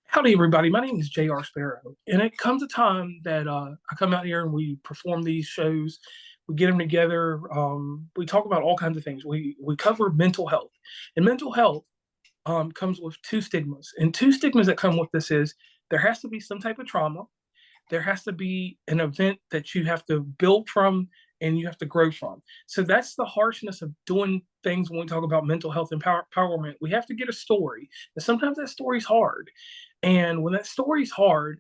Howdy, everybody. My name is J.R. Sparrow, and it comes a time that I come out here and we perform these shows. We get them together. We talk about all kinds of things. We cover mental health, and mental health comes with two stigmas. And two stigmas that come with this is there has to be some type of trauma. There has to be an event that you have to build from and you have to grow from. So that's the harshness of doing things when we talk about mental health and empowerment. We have to get a story, and sometimes that story's hard. And when that story's hard,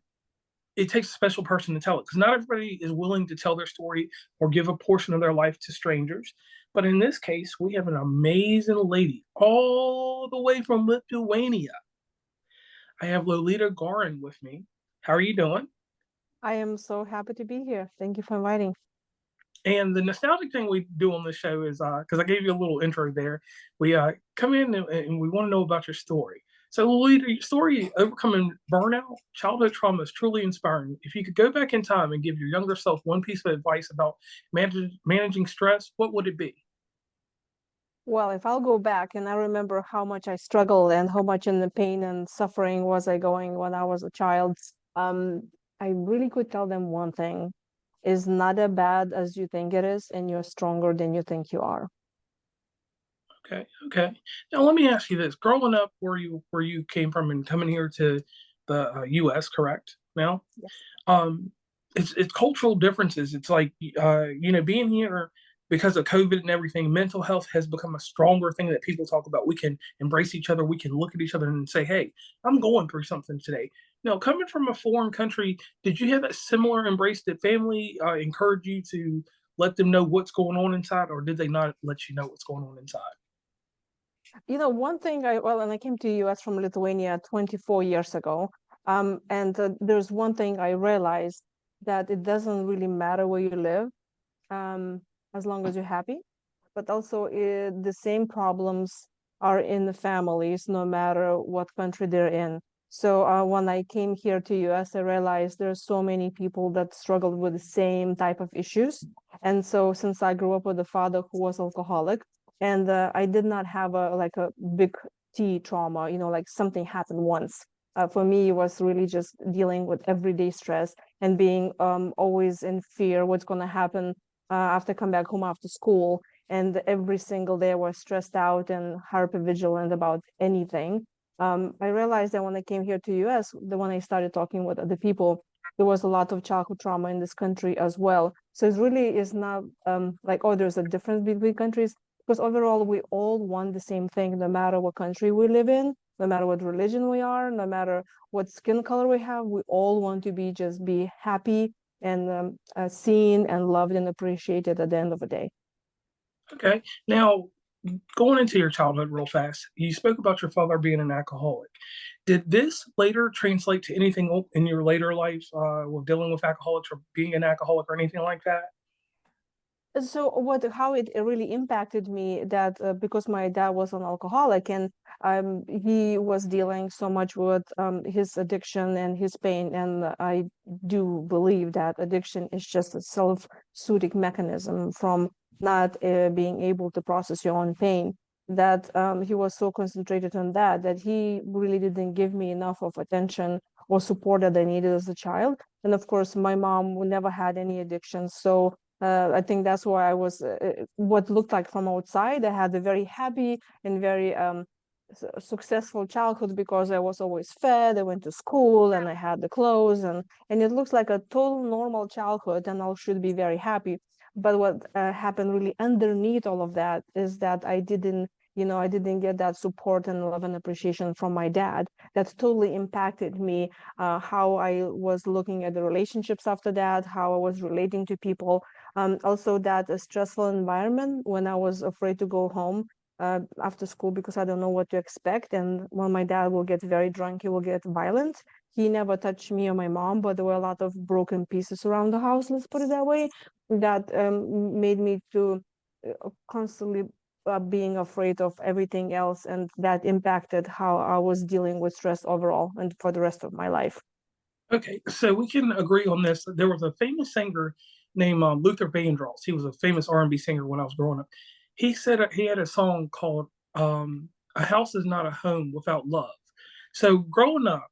it takes a special person to tell it because not everybody is willing to tell their story or give a portion of their life to strangers. But in this case, we have an amazing lady all the way from Lithuania. I have Lolita Guarin with me. How are you doing? I am so happy to be here. Thank you for inviting. And the nostalgic thing we do on this show is because I gave you a little intro there, we come in and we want to know about your story. So, Louisa, your story overcoming burnout, childhood trauma is truly inspiring. If you could go back in time and give your younger self one piece of advice about managing stress, what would it be? Well, if I'll go back and I remember how much I struggled and how much in the pain and suffering was I going when I was a child, um, I really could tell them one thing is not as bad as you think it is, and you're stronger than you think you are. Okay, okay. Now let me ask you this: growing up where you came from and coming here to the U.S., correct? Now, Yes. um, it's cultural differences. It's like being here because of COVID and everything. Mental health has become a stronger thing that people talk about. We can embrace each other. We can look at each other and say, "Hey, I'm going through something today." Now, coming from a foreign country, did you have that similar embrace? Did family encourage you to let them know what's going on inside, or did they not let you know what's going on inside? One thing and I came to US from Lithuania 24 years ago. And there's one thing I realized that it doesn't really matter where you live, um, as long as you're happy. But also, the same problems are in the families, no matter what country they're in. So when I came here to US, I realized there's so many people that struggled with the same type of issues. And so since I grew up with a father who was alcoholic, and I did not have a big T trauma, like something happened once. For me, it was really just dealing with everyday stress and being always in fear what's going to happen after I come back home after school. And every single day I was stressed out and hyper vigilant about anything. I realized that when I came here to US, when I started talking with other people, there was a lot of childhood trauma in this country as well. So it really is not like, oh, there's a difference between countries, because overall we all want the same thing, no matter what country we live in, no matter what religion we are, no matter what skin color we have. We all want to just be happy and seen and loved and appreciated at the end of the day. Okay. Now, going into your childhood real fast, you spoke about your father being an alcoholic. Did this later translate to anything in your later life with dealing with alcoholics or being an alcoholic or anything like that? So how it really impacted me that because my dad was an alcoholic, and he was dealing so much with his addiction and his pain, and I do believe that addiction is just a self-soothing mechanism from not being able to process your own pain. That he was so concentrated on that he really didn't give me enough of attention or support that I needed as a child. And of course, my mom never had any addiction, so I think that's why I was what looked like from outside. I had a very happy and very successful childhood because I was always fed. I went to school and I had the clothes, and it looks like a total normal childhood, and I should be very happy. But what happened really underneath all of that is that I didn't get that support and love and appreciation from my dad. That totally impacted me, how I was looking at the relationships after that, how I was relating to people. Also, that a stressful environment when I was afraid to go home after school because I don't know what to expect. And when my dad will get very drunk, he will get violent. He never touched me or my mom, but there were a lot of broken pieces around the house, let's put it that way, that made me to constantly being afraid of everything else. And that impacted how I was dealing with stress overall and for the rest of my life. Okay, so we can agree on this. There was a famous singer named Luther Vandross. He was a famous R&B singer when I was growing up. He said he had a song called a house is not a home without love. So growing up,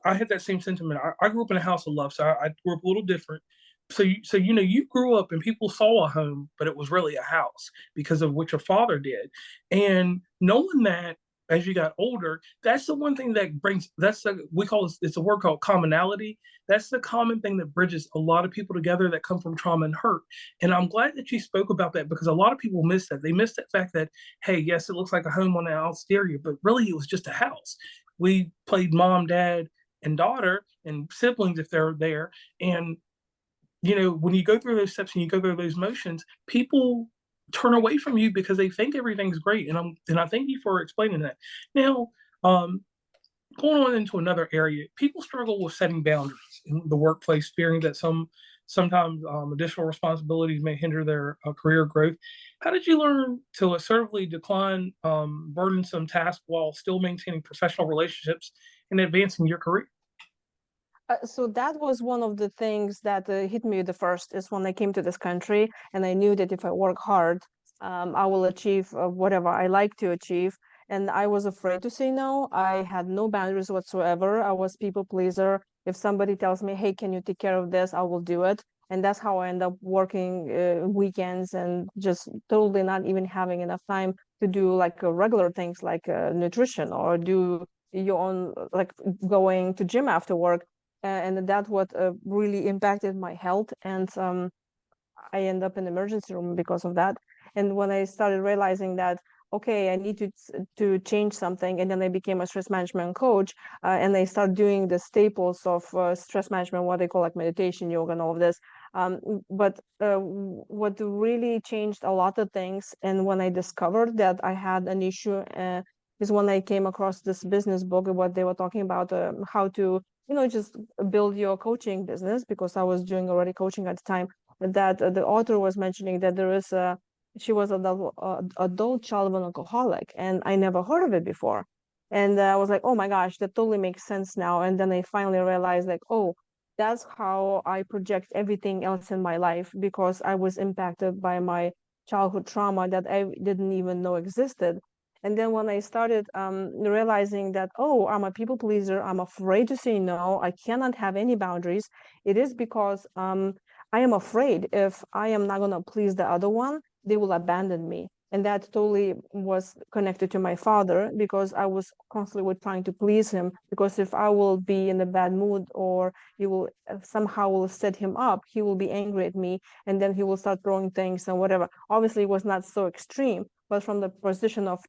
I had that same sentiment. I grew up in a house of love, so I grew up a little different. So you grew up and people saw a home, but it was really a house because of what your father did. And knowing that as you got older, that's the one thing that brings we call it's a word called commonality. That's the common thing that bridges a lot of people together that come from trauma and hurt. And I'm glad that you spoke about that because a lot of people miss that. They miss that fact that, hey, yes, it looks like a home on the exterior, but really it was just a house. We played mom, dad, and daughter and siblings if they're there. And when you go through those steps and you go through those motions, people turn away from you because they think everything's great. And I thank you for explaining that. Now, um, going on into another area, people struggle with setting boundaries in the workplace, fearing that sometimes additional responsibilities may hinder their career growth. How did you learn to assertively decline burdensome tasks while still maintaining professional relationships and advancing your career? So that was one of the things that hit me the first is when I came to this country and I knew that if I work hard, I will achieve whatever I like to achieve. And I was afraid to say no. I had no boundaries whatsoever. I was people pleaser. If somebody tells me, "Hey, can you take care of this?" I will do it. And that's how I end up working weekends and just totally not even having enough time to do like regular things like nutrition or do your own like going to gym after work, and that what really impacted my health. And I end up in emergency room because of that. And when I started realizing that, okay, I need to change something, and then I became a stress management coach, and I start doing the staples of stress management, what they call like meditation, yoga, and all of this. But what really changed a lot of things, and when I discovered that I had an issue, is when I came across this business book, what they were talking about, how to just build your coaching business, because I was doing already coaching at the time. That the author was mentioning that there is a she was an adult child of an alcoholic, and I never heard of it before. And I was like, oh my gosh, that totally makes sense now. And then I finally realized, like, oh, that's how I project everything else in my life, because I was impacted by my childhood trauma that I didn't even know existed. And then when I started realizing that, oh, I'm a people pleaser, I'm afraid to say no, I cannot have any boundaries, it is because I am afraid if I am not going to please the other one, they will abandon me. And that totally was connected to my father, because I was constantly trying to please him. Because if I will be in a bad mood, or you will somehow will set him up, he will be angry at me, and then he will start throwing things and whatever. Obviously, it was not so extreme, but from the position of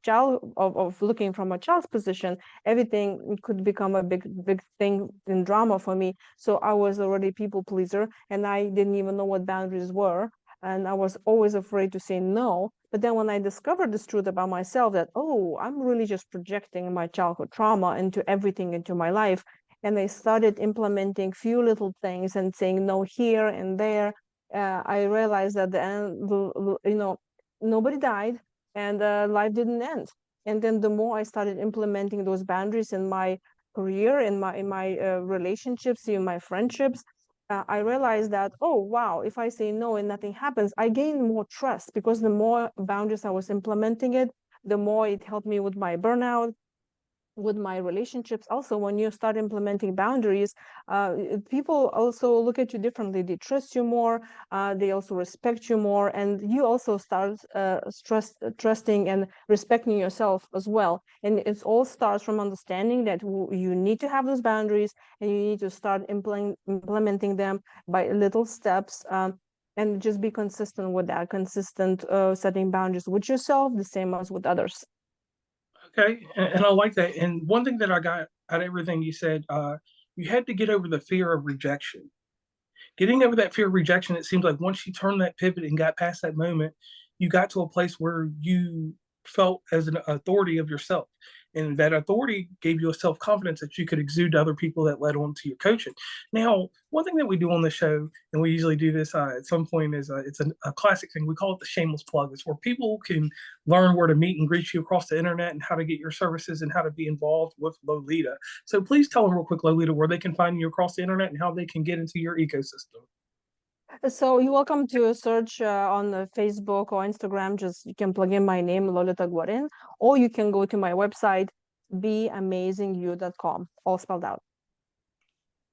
of looking from a child's position, everything could become a big thing in drama for me. So I was already people pleaser, and I didn't even know what boundaries were, and I was always afraid to say no. But then when I discovered this truth about myself, that, oh, I'm really just projecting my childhood trauma into everything into my life, and I started implementing few little things and saying no here and there, I realized that the end, nobody died, and life didn't end. And then the more I started implementing those boundaries in my career, in my relationships, in my friendships, I realized that, oh wow, if I say no and nothing happens, I gain more trust, because the more boundaries I was implementing it, the more it helped me with my burnout, with my relationships. Also, when you start implementing boundaries, people also look at you differently. They trust you more, they also respect you more, and you also start trusting and respecting yourself as well. And it all starts from understanding that you need to have those boundaries, and you need to start implementing them by little steps, and just be consistent with that, consistent setting boundaries with yourself, the same as with others. Okay, and I like that. And one thing that I got out of everything you said, you had to get over the fear of rejection. Getting over that fear of rejection, it seems like once you turned that pivot and got past that moment, you got to a place where you felt as an authority of yourself. And that authority gave you a self confidence that you could exude to other people that led on to your coaching. Now, one thing that we do on the show, and we usually do this at some point, is it's a classic thing. We call it the shameless plug. It's where people can learn where to meet and greet you across the internet and how to get your services and how to be involved with Lolita. So please tell them real quick, Lolita, where they can find you across the internet and how they can get into your ecosystem. So you're welcome to search on Facebook or Instagram. Just you can plug in my name, Lolita Guarin, or you can go to my website, beamazingyou.com, all spelled out.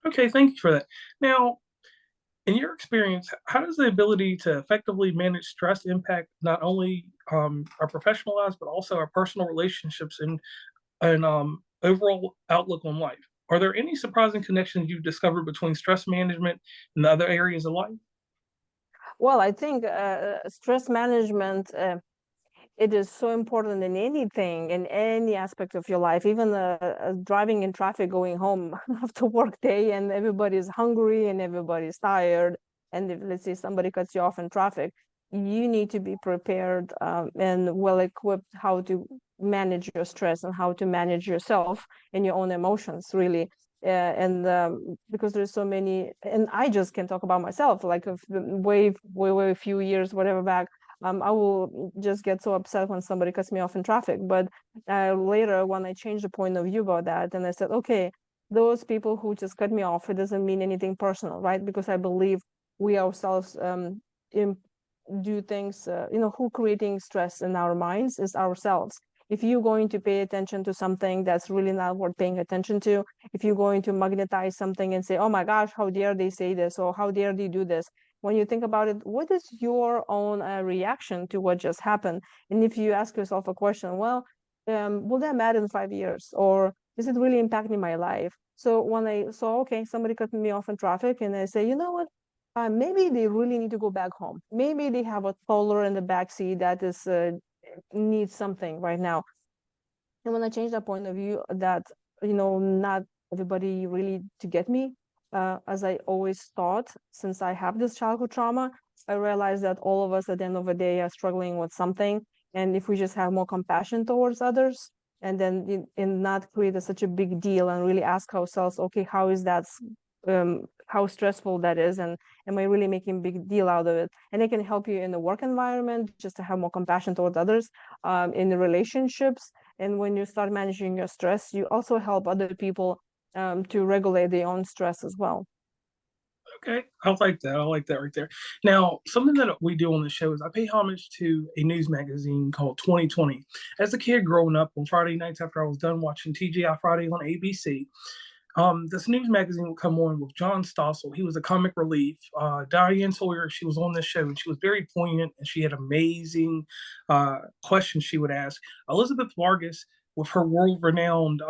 Okay, thank you for that. Now, in your experience, how does the ability to effectively manage stress impact not only our professional lives but also our personal relationships and overall outlook on life? Are there any surprising connections you've discovered between stress management and other areas of life? Well, I think stress management it is so important in anything, in any aspect of your life, even driving in traffic going home after work day and everybody's hungry and everybody's tired. And if, let's say, somebody cuts you off in traffic, you need to be prepared and well equipped how to manage your stress and how to manage yourself and your own emotions, really. And because there's so many, and I just can talk about myself, like way a few years, whatever back, I will just get so upset when somebody cuts me off in traffic. But later, when I changed the point of view about that, and I said, okay, those people who just cut me off, it doesn't mean anything personal, right? Because I believe we ourselves do things, who creating stress in our minds is ourselves. If you're going to pay attention to something that's really not worth paying attention to, if you're going to magnetize something and say, oh my gosh, how dare they say this, or how dare they do this, when you think about it, what is your own reaction to what just happened? And if you ask yourself a question, well, will that matter in 5 years? Or is it really impacting my life? So when I saw, okay, somebody cut me off in traffic, and I say, you know what? Maybe they really need to go back home. Maybe they have a toddler in the back seat that is needs something right now. And when I changed that point of view, that not everybody really to get me, as I always thought, since I have this childhood trauma, I realized that all of us at the end of the day are struggling with something. And if we just have more compassion towards others, and then not create such a big deal and really ask ourselves, okay, how is that, how stressful that is, and am I really making a big deal out of it? And it can help you in the work environment just to have more compassion towards others, in the relationships. And when you start managing your stress, you also help other people to regulate their own stress as well. Okay, I like that. I like that right there. Now, something that we do on the show is I pay homage to a news magazine called 2020. As a kid growing up on Friday nights after I was done watching TGI Friday on ABC, this news magazine would come on with John Stossel. He was a comic relief. Diane Sawyer, she was on this show and she was very poignant and she had amazing questions she would ask. Elizabeth Vargas, with her world renowned,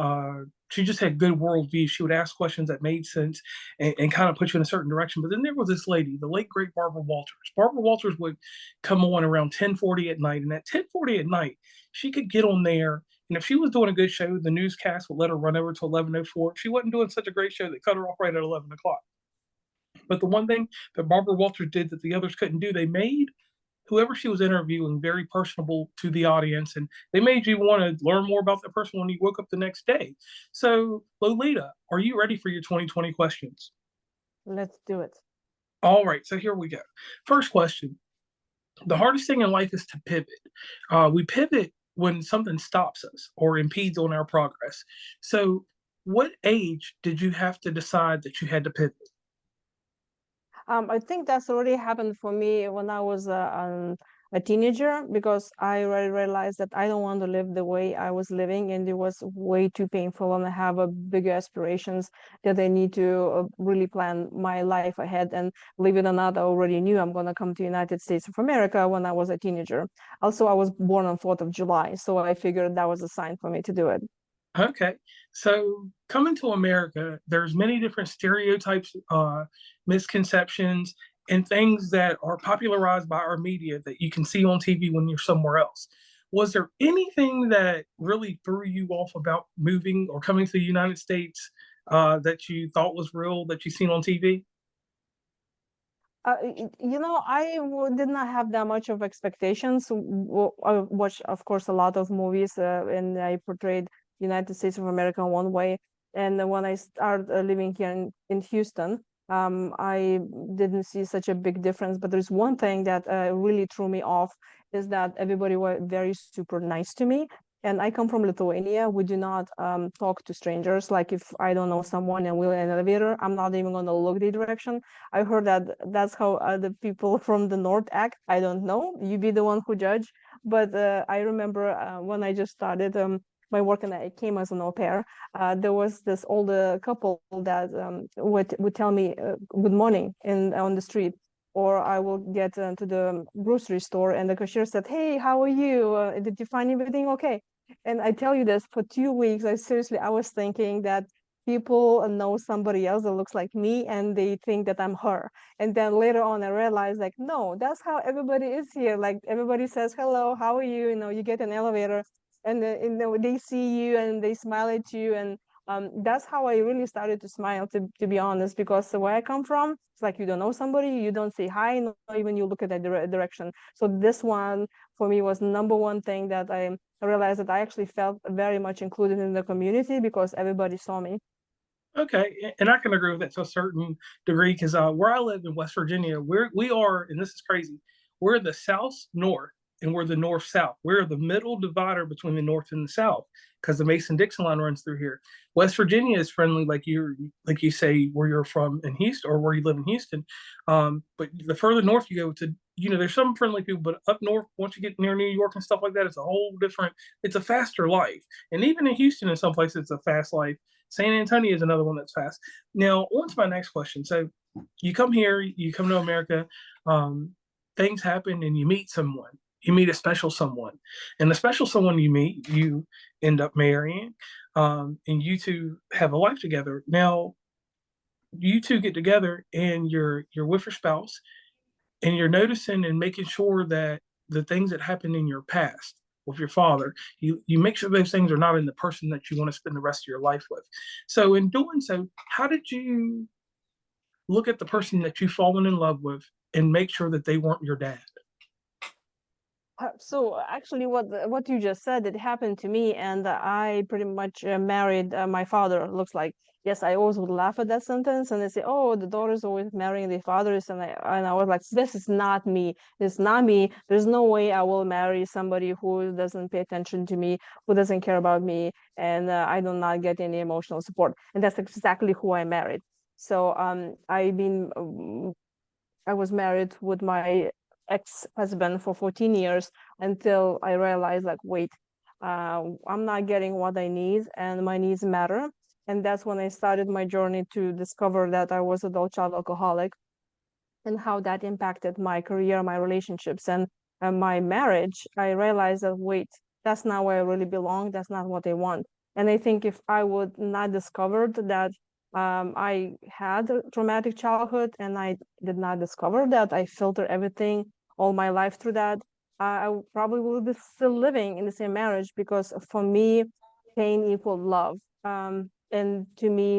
she just had good worldview. She would ask questions that made sense and kind of put you in a certain direction. But then there was this lady, the late great Barbara Walters. Barbara Walters would come on around 10:40 at night, and at 10:40 at night, she could get on there and if she was doing a good show, the newscast would let her run over to 11:04. If she wasn't doing such a great show, they cut her off right at 11 o'clock. But the one thing that Barbara Walters did that the others couldn't do, they made whoever she was interviewing very personable to the audience, and they made you want to learn more about that person when you woke up the next day. So, Lolita, are you ready for your 2020 questions? Let's do it. All right, so here we go. First question. The hardest thing in life is to pivot. We pivot when something stops us or impedes on our progress. So, what age did you have to decide that you had to pivot? I think that's already happened for me when I was a teenager, because I already realized that I don't want to live the way I was living, and it was way too painful, and I have a bigger aspirations that I need to really plan my life ahead. And believe it or not, I already knew I'm going to come to United States of America when I was a teenager. Also, I was born on 4th of July, so I figured that was a sign for me to do it. Okay, so coming to America, there's many different stereotypes, misconceptions, and things that are popularized by our media that you can see on TV when you're somewhere else. Was there anything that really threw you off about moving or coming to the United States that you thought was real that you seen on TV? Did not have that much of expectations. I watched, of course, a lot of movies, and I portrayed United States of America one way. And then when I started living here in Houston, I didn't see such a big difference. But there's one thing that really threw me off is that everybody were very super nice to me. And I come from Lithuania. We do not talk to strangers. Like if I don't know someone and we're in an elevator, I'm not even going to look the direction. I heard that that's how other people from the north act. I don't know. You be the one who judge. But I remember when I just started my work and I came as an au pair, there was this older couple that would tell me good morning in on the street. Or I will get to the grocery store and the cashier said, "Hey, how are you? Did you find everything okay?" And I tell you this, for 2 weeks, I was thinking that people know somebody else that looks like me and they think that I'm her. And then later on, I realized like, no, that's how everybody is here. Like everybody says, hello, how are you? You know, you get an elevator and they see you and they smile at you. And that's how I really started to smile, to be honest, because where I come from, it's like you don't know somebody, you don't say hi, not even you look at that direction. So this one for me was number one thing that I realized that I actually felt very much included in the community because everybody saw me. Okay, and I can agree with that to a certain degree because where I live in West Virginia, we are, and this is crazy, we're the South North and we're the North South. We're the middle divider between the North and the South because the Mason-Dixon line runs through here. West Virginia is friendly, like you say, where you're from in Houston or where you live in Houston. But the further north you go to, there's some friendly people, but up north, once you get near New York and stuff like that, it's a whole different. It's a faster life, and even in Houston, in some places, it's a fast life. San Antonio is another one that's fast. Now, on to my next question. So, you come here, you come to America, things happen, and you meet someone. You meet a special someone, and the special someone you meet, you end up marrying, and you two have a life together. Now, you two get together, and you're with your spouse, and you're noticing and making sure that the things that happened in your past with your father, you make sure those things are not in the person that you want to spend the rest of your life with. So in doing so, how did you look at the person that you've fallen in love with and make sure that they weren't your dad? So actually, what you just said, it happened to me, and I pretty much married my father. Looks like yes, I always would laugh at that sentence, and they say, "Oh, the daughters always marrying their fathers," and I was like, "This is not me. It's not me. There's no way I will marry somebody who doesn't pay attention to me, who doesn't care about me, and I do not get any emotional support." And that's exactly who I married. So I was married with my ex-husband for 14 years until I realized like, wait, I'm not getting what I need and my needs matter. And that's when I started my journey to discover that I was adult child alcoholic and how that impacted my career, my relationships, and my marriage. I realized that, wait, that's not where I really belong. That's not what I want. And I think if I would not discovered that I had a traumatic childhood and I did not discover that, I filtered everything all my life through that, I probably would be still living in the same marriage because for me, pain equaled love. And to me,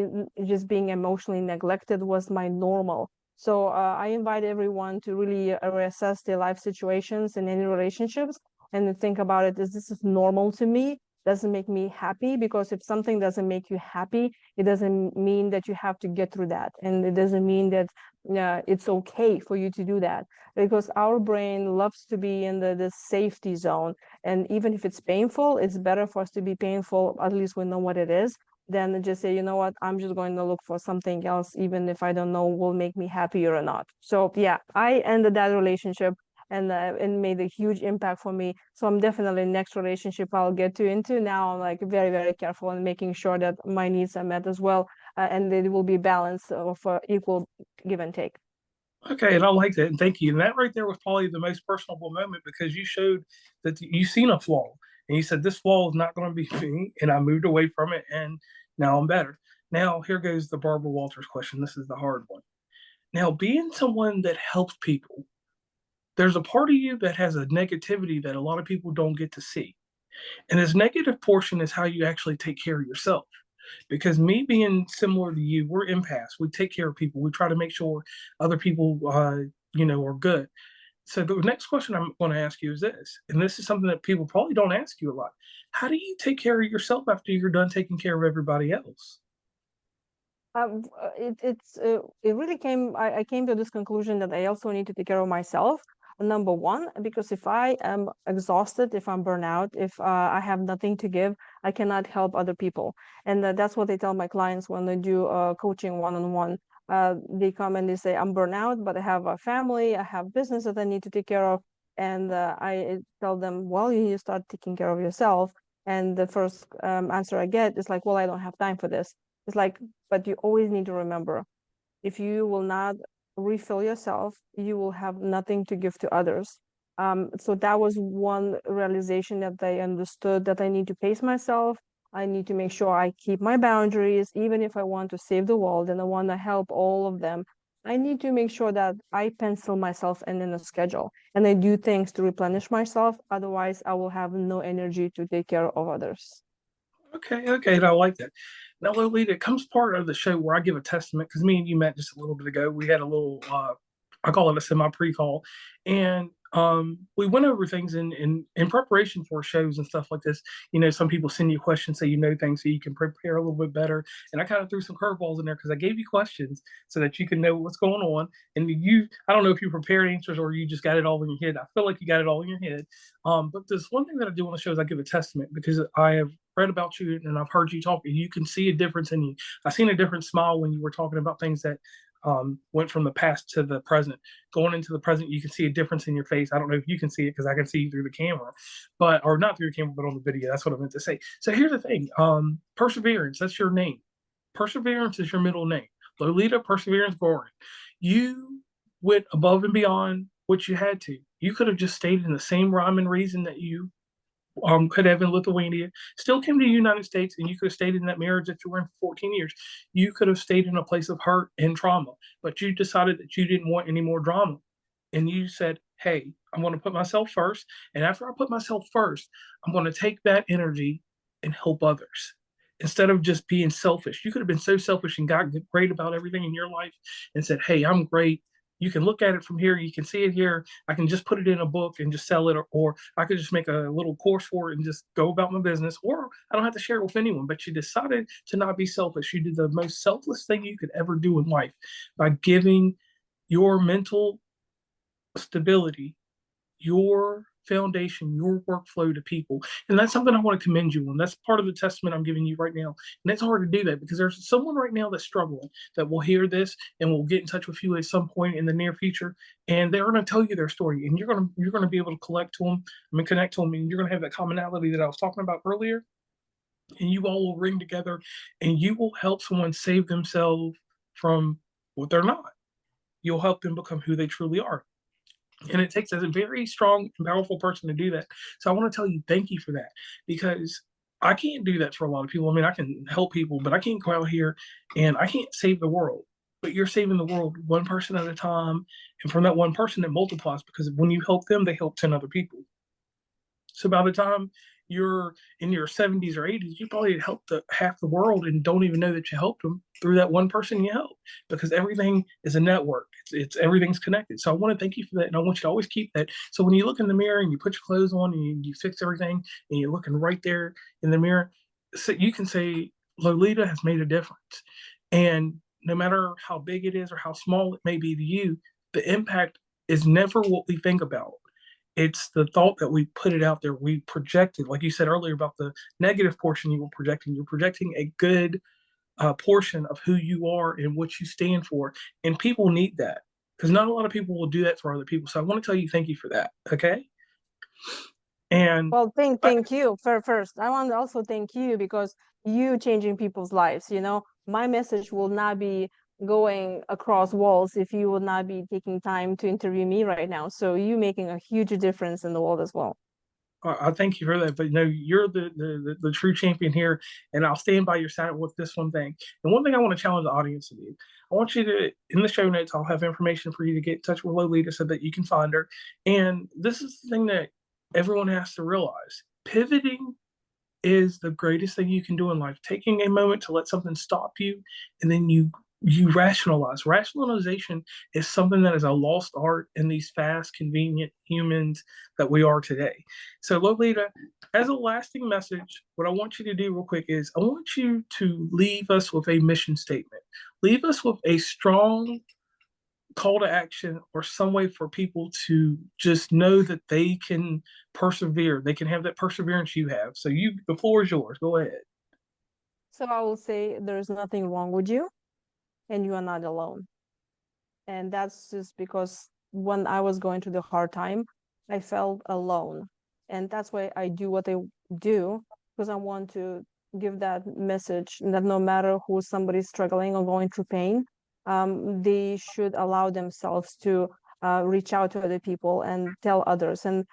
just being emotionally neglected was my normal. So I invite everyone to really reassess their life situations in any relationships and to think about it. Is this is normal to me? Doesn't make me happy? Because if something doesn't make you happy, it doesn't mean that you have to get through that, and it doesn't mean that it's okay for you to do that. Because our brain loves to be in the safety zone, and even if it's painful, it's better for us to be painful. At least we know what it is than just say, you know what, I'm just going to look for something else, even if I don't know will make me happier or not. So yeah, I ended that relationship and made a huge impact for me. So I'm definitely next relationship I'll get to into now. I'm like very, very careful in making sure that my needs are met as well. And it will be balance of equal give and take. Okay, and I like that, and thank you. And that right there was probably the most personable moment because you showed that you seen a flaw, and you said this flaw is not going to be me, and I moved away from it, and now I'm better. Now here goes the Barbara Walters question. This is the hard one. Now, being someone that helps people, there's a part of you that has a negativity that a lot of people don't get to see, and this negative portion is how you actually take care of yourself. Because me being similar to you, we're empaths. We take care of people. We try to make sure other people, are good. So the next question I'm going to ask you is this, and this is something that people probably don't ask you a lot. How do you take care of yourself after you're done taking care of everybody else? It really came. I came to this conclusion that I also need to take care of myself. Number one, because if I am exhausted, if I'm burnout, if I have nothing to give, I cannot help other people. And that's what I tell my clients when they do coaching one-on-one. They come and they say, I'm burnout, but I have a family, I have business that I need to take care of. And I tell them, well, you need to start taking care of yourself. And the first answer I get is like, well, I don't have time for this. It's like, but you always need to remember, if you will not refill yourself, you will have nothing to give to others. So that was one realization that I understood, that I need to pace myself. I need to make sure I keep my boundaries, even if I want to save the world and I want to help all of them. I need to make sure that I pencil myself in a schedule and I do things to replenish myself. Otherwise, I will have no energy to take care of others. Okay, okay, and I like that. Now, Lolita, it comes part of the show where I give a testament because me and you met just a little bit ago. We had a little, I call it a semi pre-call, and we went over things in preparation for shows and stuff like this. You know, some people send you questions so you know things so you can prepare a little bit better. And I kind of threw some curveballs in there because I gave you questions so that you can know what's going on. And I don't know if you prepared answers or you just got it all in your head. I feel like you got it all in your head. But there's one thing that I do on the show is I give a testament because I have read about you and I've heard you talk, and you can see a difference in you. I seen a different smile when you were talking about things that went from the past to the present. Going into the present, you can see a difference in your face. I don't know if you can see it because I can see you through the camera, but or not through the camera, but on the video. That's what I meant to say. So here's the thing: Perseverance. That's your name. Perseverance is your middle name. Lolita Perseverance Guarin. You went above and beyond what you had to. You could have just stayed in the same rhyme and reason that you could have in Lithuania, still came to the United States, and you could have stayed in that marriage that you were in for 14 years. You could have stayed in a place of hurt and trauma, but you decided that you didn't want any more drama. And you said, hey, I'm going to put myself first. And after I put myself first, I'm going to take that energy and help others instead of just being selfish. You could have been so selfish and got great about everything in your life and said, hey, I'm great. You can look at it from here. You can see it here. I can just put it in a book and just sell it, or I could just make a little course for it and just go about my business, or I don't have to share it with anyone. But you decided to not be selfish. You did the most selfless thing you could ever do in life by giving your mental stability, your foundation, your workflow to people. And that's something I want to commend you on. That's part of the testament I'm giving you right now. And it's hard to do that because there's someone right now that's struggling that will hear this and will get in touch with you at some point in the near future. And they're going to tell you their story. And you're going to be able to connect to them, and you're going to have that commonality that I was talking about earlier. And you all will ring together and you will help someone save themselves from what they're not. You'll help them become who they truly are. And it takes a very strong and powerful person to do that. So I want to tell you thank you for that, because I can't do that for a lot of people. I mean, I can help people, but I can't go out here and I can't save the world. But you're saving the world one person at a time. And from that one person, it multiplies because when you help them, they help 10 other people. So by the time you're in your 70s or 80s, you probably helped half the world and don't even know that you helped them through that one person you helped, because everything is a network. It's everything's connected. So I want to thank you for that. And I want you to always keep that. So when you look in the mirror and you put your clothes on and you fix everything and you're looking right there in the mirror, so you can say, Lolita has made a difference. And no matter how big it is or how small it may be to you, the impact is never what we think about. It's the thought that we put it out there. We projected, like you said earlier about the negative portion you were projecting. You're projecting a good portion of who you are and what you stand for. And people need that because not a lot of people will do that for other people. So I want to tell you thank you for that. Okay. And Well, I, thank you for first. I want to also thank you because you changing people's lives, you know. My message will not be going across walls if you will not be taking time to interview me right now. So you making a huge difference in the world as well. I thank you for that. But no, you're the true champion here, and I'll stand by your side with this one thing. And one thing I want to challenge the audience to do, I want you to, in the show notes, I'll have information for you to get in touch with Lolita so that you can find her. And this is the thing that everyone has to realize: pivoting is the greatest thing you can do in life. Taking a moment to let something stop you, and then you rationalize. Rationalization is something that is a lost art in these fast, convenient humans that we are today. So, Lolita, as a lasting message, what I want you to do real quick is I want you to leave us with a mission statement. Leave us with a strong call to action or some way for people to just know that they can persevere. They can have that perseverance you have. So the floor is yours. Go ahead. So I will say there's nothing wrong with you and you are not alone. And that's just because when I was going through the hard time, I felt alone. And that's why I do what I do, because I want to give that message that no matter who somebody's struggling or going through pain, they should allow themselves to reach out to other people and tell others. And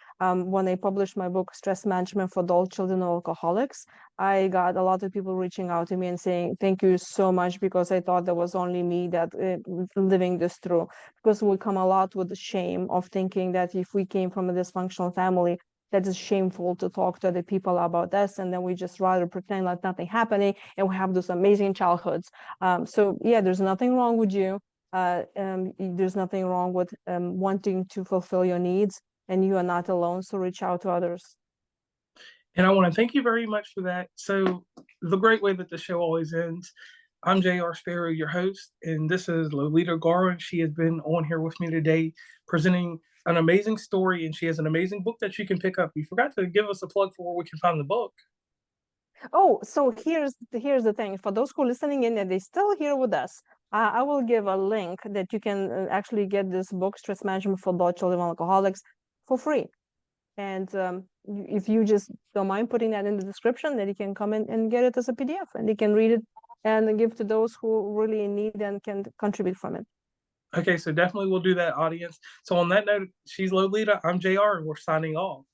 when I published my book, Stress Management for Adult Children of Alcoholics, I got a lot of people reaching out to me and saying, thank you so much, because I thought there was only me that living this through. Because we come a lot with the shame of thinking that if we came from a dysfunctional family, that is shameful to talk to other people about this. And then we just rather pretend like nothing happening and we have those amazing childhoods. So yeah, there's nothing wrong with you. There's nothing wrong with wanting to fulfill your needs, and you are not alone. So reach out to others. And I want to thank you very much for that. So, the great way that the show always ends, I'm J.R. Sparrow, your host, and this is Lolita Guarin. She has been on here with me today presenting an amazing story, and she has an amazing book that you can pick up. You forgot to give us a plug for where we can find the book. Oh, so here's the thing. For those who are listening in and they still here with us, I will give a link that you can actually get this book, Stress Management for Adult Children of Alcoholics, for free. And if you just don't mind putting that in the description, then you can come in and get it as a PDF, and you can read it and give to those who really need and can contribute from it. Okay, so definitely we'll do that, audience. So, on that note, she's Lolita, I'm JR, and we're signing off.